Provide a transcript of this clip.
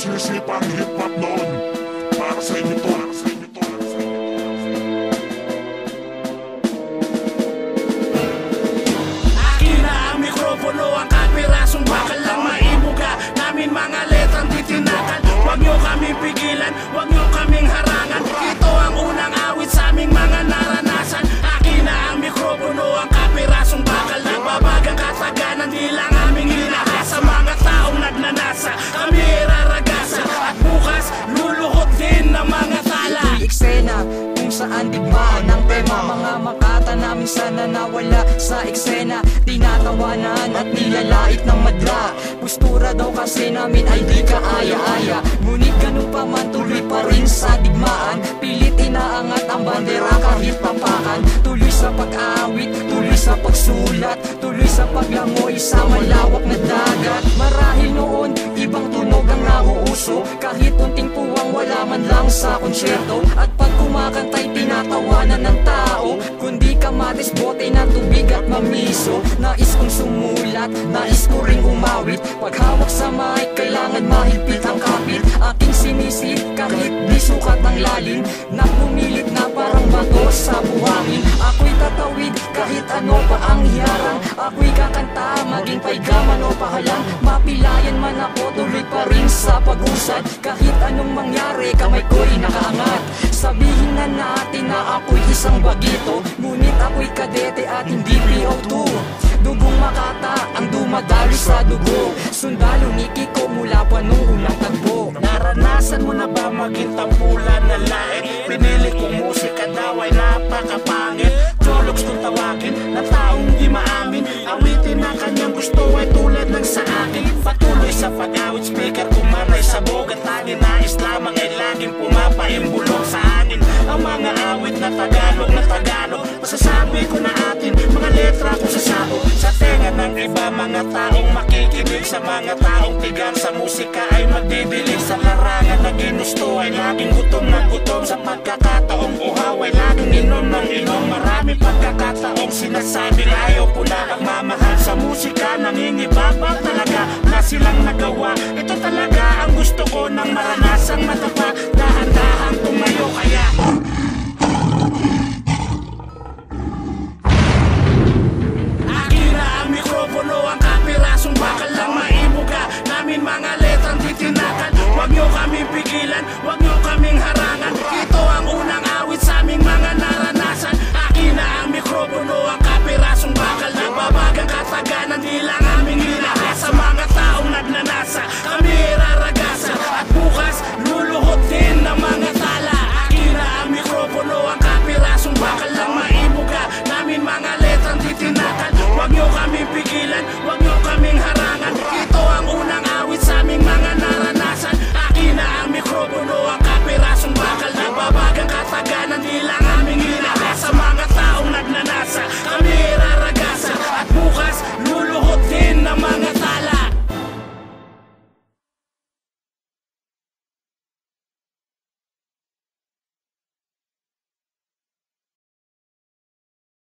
Nagsisipang hip-hop noon. Para sa inyo to. Akin na ang mikropono, ang kapirasong bakal lang maibuga namin mga letrang titinakan. Huwag nyo kaming pigilan, huwag nyo kaming harangan. Ito ang unang awit sa aming mga naranasan. Akin na ang mikropono, ang kapirasong bakal lang babagang kataganan. Di lang aming hinahasa mga taong nagnanasa. Kami iraragasa at bukas luluhot din ng mga tala. Ito'y eksena kung saan digmaan ang tema. Mga makata namin sana nawala sa eksena. Tinatawanan at nilalait ng madla. Postura daw kasi namin ay di kaaya-aya. Ngunit ganun pa man tuloy pa rin sa digmaan. Pilit inaangat ang bandera kahit papakan. Tuloy sa pag-awit, tuloy sa pagsulat, tuloy sa paglangoy sa malawak na dagat. Marahil noon, ibang tunog ang nauuso. Kahit unting puwang wala man lang sa konsyerto. At pag kumakanta'y tinatawanan ng tao. Kundi kamatis, bote na tubig at mamiso. Nais kong sumulat, nais ko ring umawit. Pag hawak sa mic, kailangan mahigpit ang kapit. Aking sinisid kahit di sukat ang lalim. Na pumilit na parang bato sa buhangin. Ako'y tatawid kahit ano pa ang hiharang. Ako'y kakanta, maging paigaman o pahalang. Mapilayan man ako, tuloy pa rin sa pag-usad. Kahit anong mangyari, kamay ko'y nakaangat. Sabihin na natin na ako'y isang bagito. Ngunit ako'y kadete at hindi PO2. Dugong Makata ang dumadali sa dugo. Sundalo ni Kiko mula pa nung unang tagpo. Naranasan mo na ba maging tampulan na lain? Pinili kong musika daw ay napakapangit. Jologs kung tawagin na taong di maamin. Awitin ang kanyang gusto ay tulad ng sa akin. Patuloy sa pag-awit, speaker kumanay sa bogat. Tangin nais lamang ay laging pumapaimbulong sa hangin. Ang mga awit na Tagalog, masasabi ko na atin, mga letra ko sasabog sa tenga ng iba. Mga taong makikinig, sa mga taong tigang sa musika ay magdidilig. Sa larangan na ginusto ay laging gutom na gutom. Sa pagkakataong uhaw ay laging inom ng inom. Maraming pagkakataong sinasabing ayaw ko na ang mamahal sa musika. Nangingibaba talaga na silang nagawa. Ito talaga ang gusto ko ng maranasang matapa. Dahan-dahan tumayo kaya ang kapirasong bakal lang maibuga namin mga letrang titinakan. Huwag nyo kaming pigilan, huwag nyo kaming harangan.